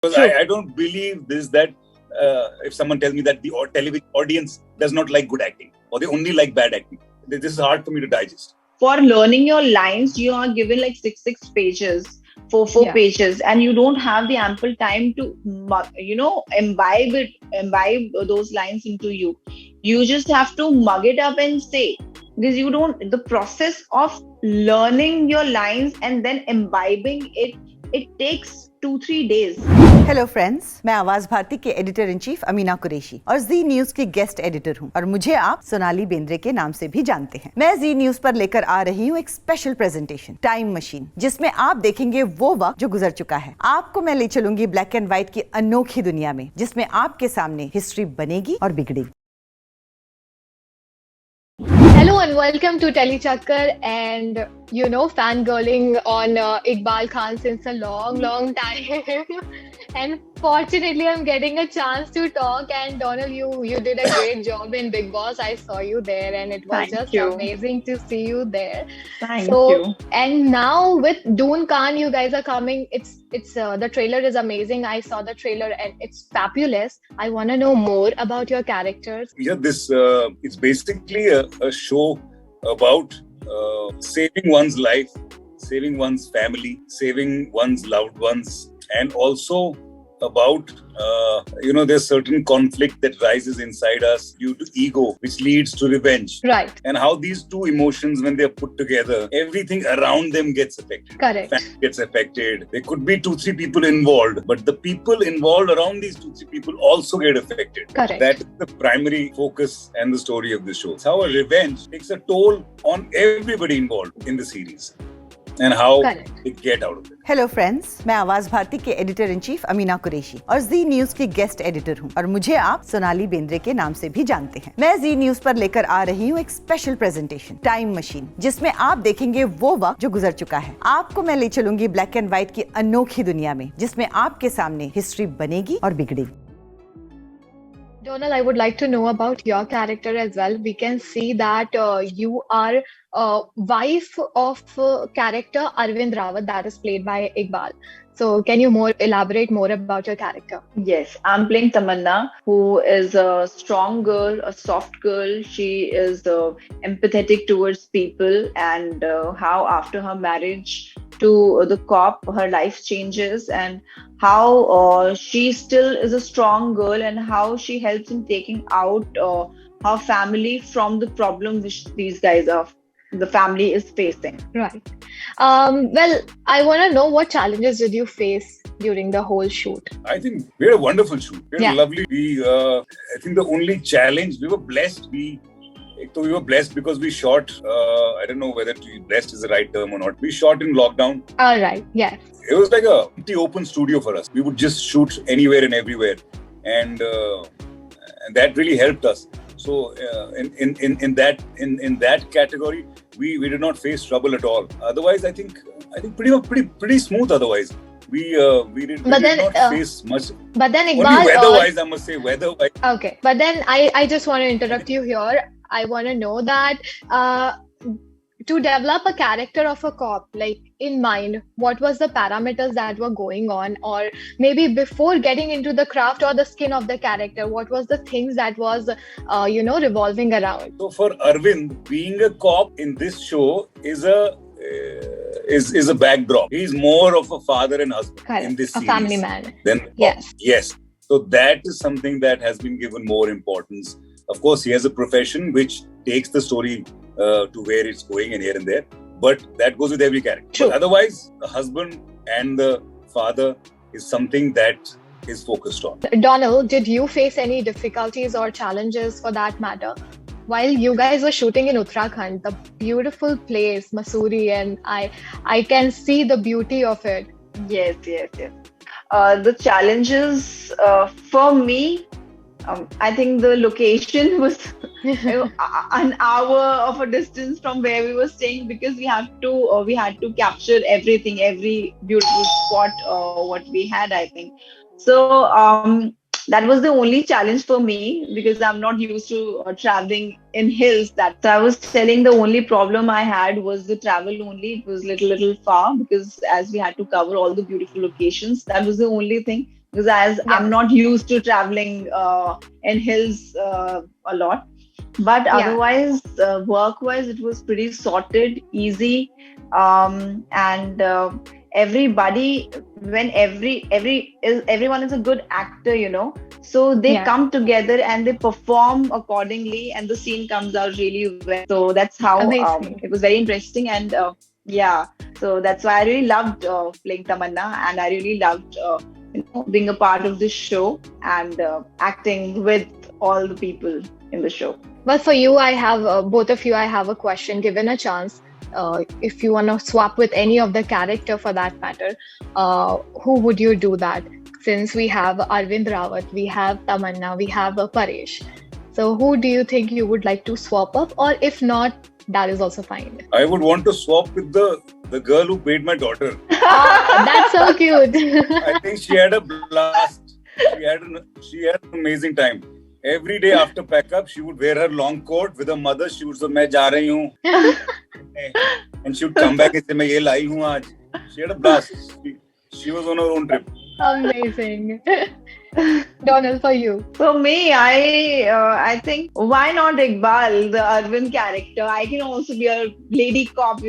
Because I don't believe this that if someone tells me that the television audience does not like good acting or they only like bad acting, this is hard for me to digest. For learning your lines, you are given like six pages, four pages, and you don't have the ample time to, imbibe those lines into you. You just have to mug it up and say, because you don't. The process of learning your lines and then imbibing it takes 2-3 days. Hello friends, मैं आवाज भारती के editor in chief Amina Qureshi और जी news की guest editor हूं और मुझे आप सोनाली बेंद्रे के नाम से भी जानते हैं। मैं जी न्यूज पर लेकर आ रही हूं एक स्पेशल प्रेजेंटेशन, टाइम मशीन, जिसमें आप देखेंगे वो वक्त जो गुजर चुका है। आपको मैं ले चलूंगी ब्लैक एंड व्हाइट की अनोखी दुनिया में, जिसमें आपके सामने हिस्ट्री बनेगी और बिगड़ेगी। Hello and welcome to Telechakkar, and fangirling on Iqbal Khan since a long time. And fortunately, I'm getting a chance to talk. And Donal, you did a great job in Big Boss. I saw you there, and it was just amazing to see you there. Thank you. And now with Doon Kand, you guys are coming. It's the trailer is amazing. I saw the trailer and it's fabulous. I want to know more about your characters. Yeah, this it's basically a show about saving one's life, saving one's family, saving one's loved ones, and also about there's certain conflict that rises inside us due to ego, which leads to revenge. Right. And how these two emotions, when they're put together, everything around them gets affected. Correct. Family gets affected. There could be 2-3 people involved, but the people involved around these 2-3 people also get affected. Correct. That is the primary focus and the story of the show. It's how a revenge takes a toll on everybody involved in the series. And how they get out of it. Hello friends, मैं आवाज भारती के editor in chief Amina Qureshi और जी news की guest editor हूं और मुझे आप सोनाली बेंद्रे के नाम से भी जानते हैं। मैं जी न्यूज पर लेकर आ रही हूं एक स्पेशल प्रेजेंटेशन, टाइम मशीन, जिसमें आप देखेंगे वो वक्त जो गुजर चुका है। आपको मैं ले चलूंगी ब्लैक एंड व्हाइट की अनोखी दुनिया में, जिसमें आपके सामने हिस्ट्री बनेगी और बिगड़ेगी। Donal, I would like to know about your character as well. We can see that you are wife of character Arvind Rawat, that is played by Iqbal. So can you elaborate more about your character? Yes, I'm playing Tamanna, who is a strong girl, a soft girl. She is empathetic towards people, and how after her marriage to the cop, her life changes, and how she still is a strong girl, and how she helps in taking out her family from the problem which these guys the family is facing. Right. Well, I want to know what challenges did you face during the whole shoot? I think we had a wonderful shoot. We had lovely. I think the only challenge, we were blessed. We were blessed because we shot, I don't know whether blessed is the right term or not. We shot in lockdown. All right, yes. It was like a empty open studio for us. We would just shoot anywhere and everywhere. And that really helped us. So in that category, we did not face trouble at all. Otherwise, I think pretty smooth. Otherwise, we did not face much. But then Iqbal, only weather-wise, I must say weather-wise. Okay, but then I just want to interrupt you here. I want to know that to develop a character of a cop, like in mind, what was the parameters that were going on, or maybe before getting into the craft or the skin of the character, what was the things that was revolving around? So for Arvind, being a cop in this show is a backdrop. He's more of a father and husband in this series. A family man. Yes. So that is something that has been given more importance. Of course, he has a profession which takes the story to where it's going and here and there. But that goes with every character. True. But otherwise, the husband and the father is something that is focused on. Donal, did you face any difficulties or challenges for that matter? While you guys were shooting in Uttarakhand, the beautiful place, Mussoorie, and I can see the beauty of it. Yes. The challenges for me, I think the location was an hour of a distance from where we were staying, because we had to capture everything, every beautiful spot what we had, I think. So that was the only challenge for me, because I'm not used to traveling in hills. So I was telling, the only problem I had was the travel only. It was little far, because as we had to cover all the beautiful locations, that was the only thing because as Yeah. I'm not used to traveling in hills a lot. But Yeah. otherwise, work-wise, it was pretty sorted, easy, and everybody, when everyone is a good actor, so they Yeah. come together and they perform accordingly, and the scene comes out really well. So that's how Amazing. it was very interesting, and yeah, so that's why I really loved playing Tamanna, and I really loved being a part of this show and acting with all the people in the show. Well, for you, I have both of you. I have a question. Given a chance, if you want to swap with any of the character for that matter, who would you do that? Since we have Arvind Rawat, we have Tamanna, we have Paresh. So, who do you think you would like to swap up, or if not, that is also fine. I would want to swap with the girl who played my daughter. That's so cute. I think she had a blast. She had an amazing time. Every day after pack up, she would wear her long coat with her mother. She would say, "मैं जा रही हूँ," and she would come back and say, "मैं ये लाई हूँ आज." She had a blast. She was on her own trip. Amazing. Donal, for you. For me, I think why not Iqbal, the Arvind character? I can also be a lady cop,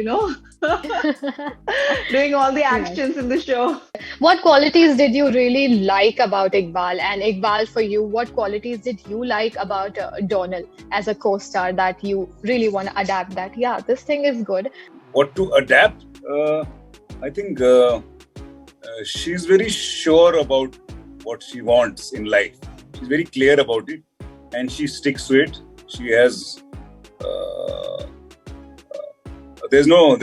doing all the actions in the show. What qualities did you really like about Iqbal? And Iqbal, for you, what qualities did you like about Donal as a co-star that you really want to adapt that? Yeah, this thing is good. What to adapt? I think she's very sure about what she wants in life. She's very clear about it, and she sticks to it. She has there's no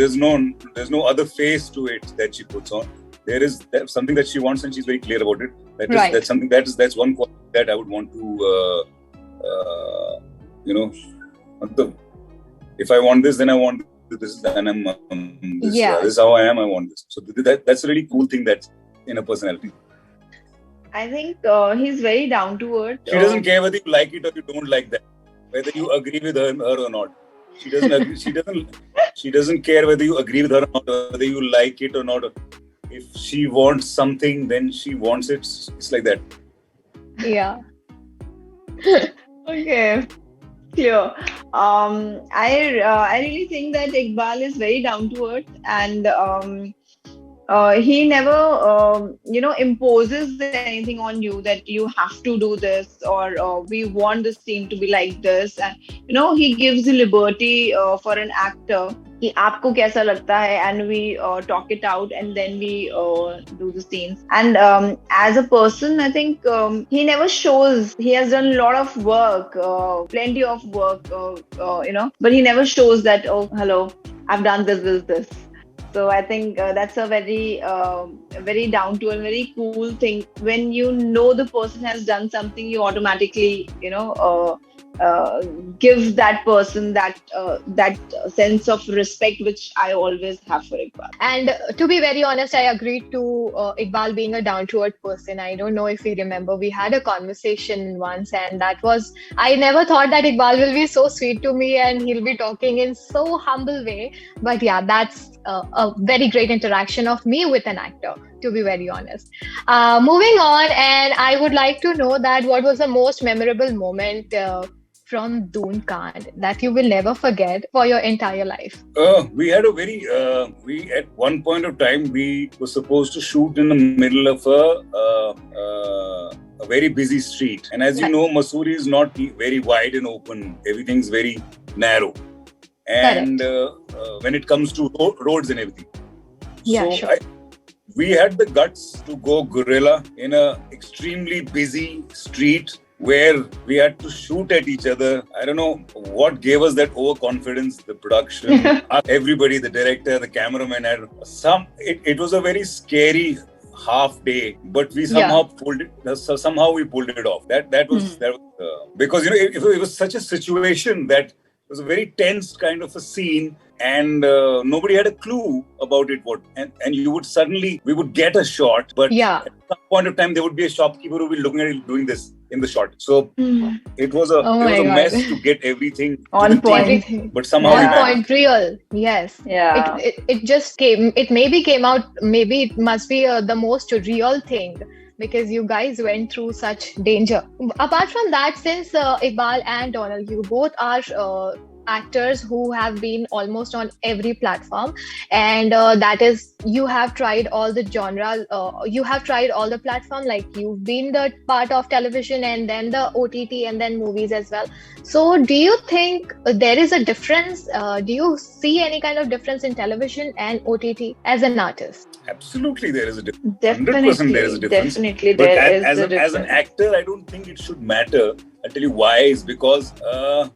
other face to it that she puts on. There's something that she wants, and she's very clear about it. Right. That's something that's one quality that I would want to if I want this, then I want this, and I'm this. Yeah. This is how I am. I want this. So that's a really cool thing that's in a personality. I think he's very down to earth. She doesn't care whether you like it or you don't like that, whether you agree with her or not. She doesn't agree. She doesn't care whether you agree with her or not, whether you like it or not. If she wants something, then she wants it. It's like that. Yeah. Okay, clear. I really think that Iqbal is very down to earth, and he never imposes anything on you that you have to do this, or we want this scene to be like this, and he gives you liberty for an actor कि आपको कैसा लगता है, and we talk it out, and then we do the scenes. And as a person, I think he never shows. He has done a lot of work, plenty of work, but he never shows that, oh, hello, I've done this. So I think that's a very, very down to earth, very cool thing. When the person has done something, you automatically, give that person that sense of respect, which I always have for Iqbal. And to be very honest, I agree to Iqbal being a down-to-earth person. I don't know if you remember, we had a conversation once, and that was, I never thought that Iqbal will be so sweet to me and he'll be talking in so humble way. But yeah, that's a very great interaction of me with an actor, to be very honest. Moving on, and I would like to know that what was the most memorable moment from Doon Kand that you will never forget for your entire life? We had we at one point of time, we were supposed to shoot in the middle of a very busy street. And as you know, Mussoorie is not very wide and open. Everything's very narrow. And when it comes to roads and everything. Yeah, so sure. We had the guts to go guerrilla in a extremely busy street where we had to shoot at each other. I don't know what gave us that overconfidence, the production, everybody, the director, the cameraman had it was a very scary half day, but we somehow pulled it off. That was because it was such a situation that it was a very tense kind of a scene, and nobody had a clue about it. And we would get a shot, but at some point of time there would be a shopkeeper who would be looking at it doing this in the shot. So it was a mess to get everything on point, but somehow on point, real. Yes. Yeah. It just came. It maybe came out. Maybe it must be the most real thing because you guys went through such danger. Apart from that, since Iqbal and Donal, you both are actors who have been almost on every platform, and that is, you have tried all the genre, you have tried all the platform, like you've been the part of television and then the OTT and then movies as well. So do you think there is a difference? Do you see any kind of difference in television and OTT as an artist? Absolutely, there is a difference. Definitely, 100% there is a difference. definitely But there is as a an difference. actor, I don't think it should matter. I'll tell you why. Is because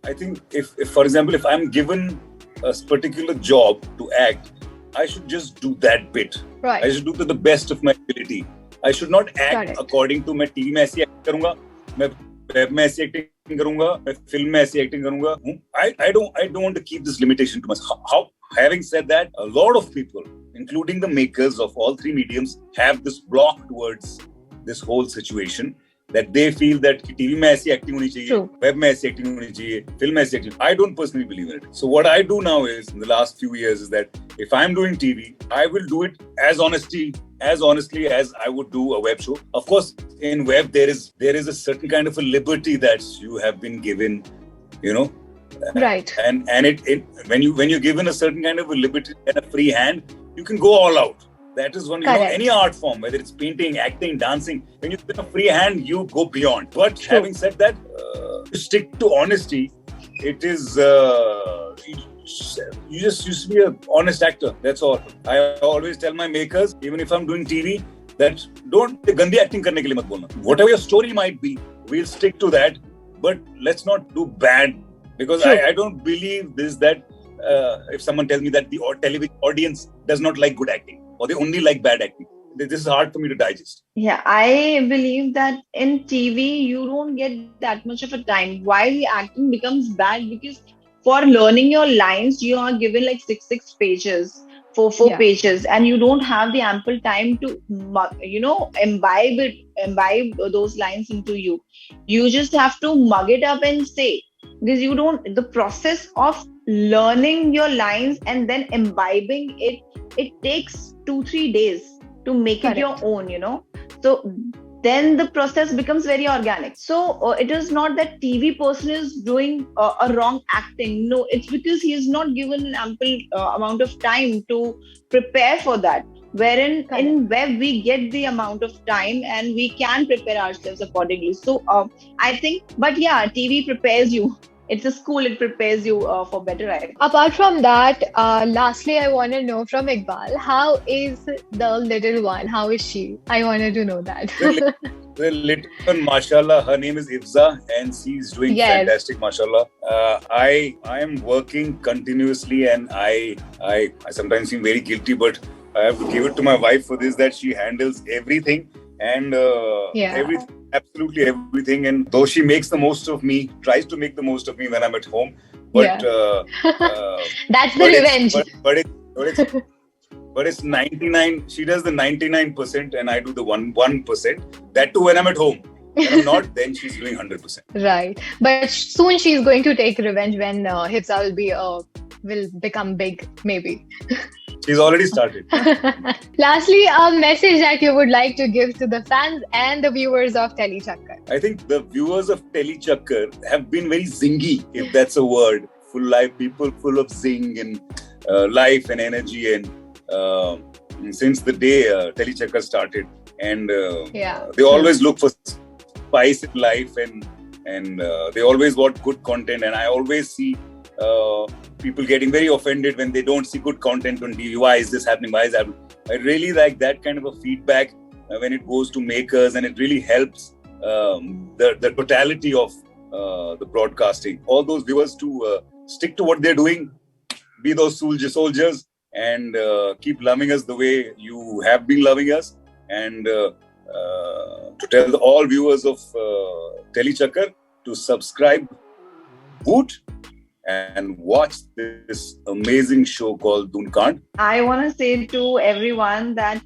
I think if, for example, if I'm given a particular job to act, I should just do that bit. Right. I should do to the best of my ability. I should not act Correct. according to मैं TV में ऐसी act करूंगा, मैं web में ऐसी acting करूंगा, मैं film में ऐसी एक्टिंग करूंगा. I don't want to keep this limitation to myself. Having said that, a lot of people, including the makers of all three mediums, have this block towards this whole situation. That they feel that TV में ऐसी acting होनी चाहिए, web में ऐसी acting होनी चाहिए, film में ऐसी acting. I don't personally believe in it. So what I do now is, in the last few years, is that if I'm doing TV, I will do it as honestly as I would do a web show. Of course, in web there is a certain kind of a liberty that you have been given, you know. Right. And when you're given a certain kind of a liberty and a free hand, you can go all out. That is one, any art form, whether it's painting, acting, dancing, when you get a free hand, you go beyond. But having said that, to stick to honesty, it is, you just used to be an honest actor. That's all. I always tell my makers, even if I'm doing TV, that don't gandi acting karne ke liye mat bolna. Whatever your story might be, we'll stick to that. But let's not do bad. Because I don't believe this, that if someone tells me that the television audience does not like good acting, or they only like bad acting. This is hard for me to digest. Yeah, I believe that in TV, you don't get that much of a time. Why the acting becomes bad? Because for learning your lines, you are given like six pages, four pages, and you don't have the ample time to, imbibe those lines into you. You just have to mug it up and say. Because the process of learning your lines and then imbibing it takes 2-3 days to make it your own, So then the process becomes very organic. So it is not that TV person is doing a wrong acting. No, it's because he is not given an ample amount of time to prepare for that. Wherein in web we get the amount of time and we can prepare ourselves accordingly. So I think, but yeah, TV prepares you. It's a school, it prepares you for better acting. Apart from that, lastly, I want to know from Iqbal, how is the little one? How is she? I wanted to know that. The little one, mashallah, her name is Ifza and she's doing fantastic, mashallah. I am working continuously and I sometimes seem very guilty, but I have to give it to my wife for this, that she handles everything and everything. Absolutely everything, and though she makes the most of me, tries to make the most of me when I'm at home, but that's the revenge. But it's 99. She does the 99%, and I do the 1%. That too when I'm at home. When I'm not, then she's doing 100%. Right, but soon she's going to take revenge when Hifza will become big, maybe. She's already started. Lastly, a message that you would like to give to the fans and the viewers of Telechakkar. I think the viewers of Telechakkar have been very zingy, if that's a word. Full life people, full of zing and life and energy. And since the day Telechakkar started, and they always look for spice in life, and they always want good content. And I always see people getting very offended when they don't see good content on TV. Why is this happening? Why is that? I really like that kind of a feedback when it goes to makers, and it really helps the totality of the broadcasting. All those viewers to stick to what they're doing, be those soldiers, and keep loving us the way you have been loving us. And to tell all viewers of Telechakkar to subscribe, boot, and watch this amazing show called Doon Kand. I want to say to everyone that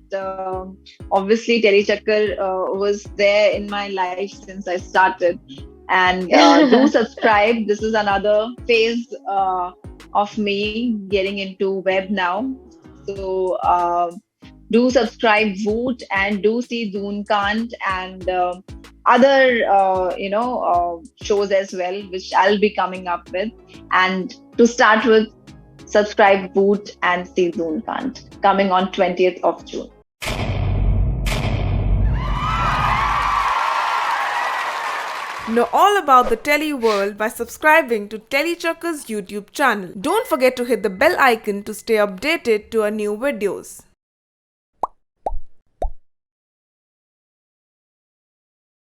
obviously Telechakkar was there in my life since I started. And do subscribe. This is another phase of me getting into web now. So do subscribe Voot and do see Doon Kand and other shows as well, which I'll be coming up with. And to start with, subscribe Voot and see Doon Kand coming on 20th of June. Know all about the Telly world by subscribing to Tellychucker's YouTube channel. Don't forget to hit the bell icon to stay updated to our new videos.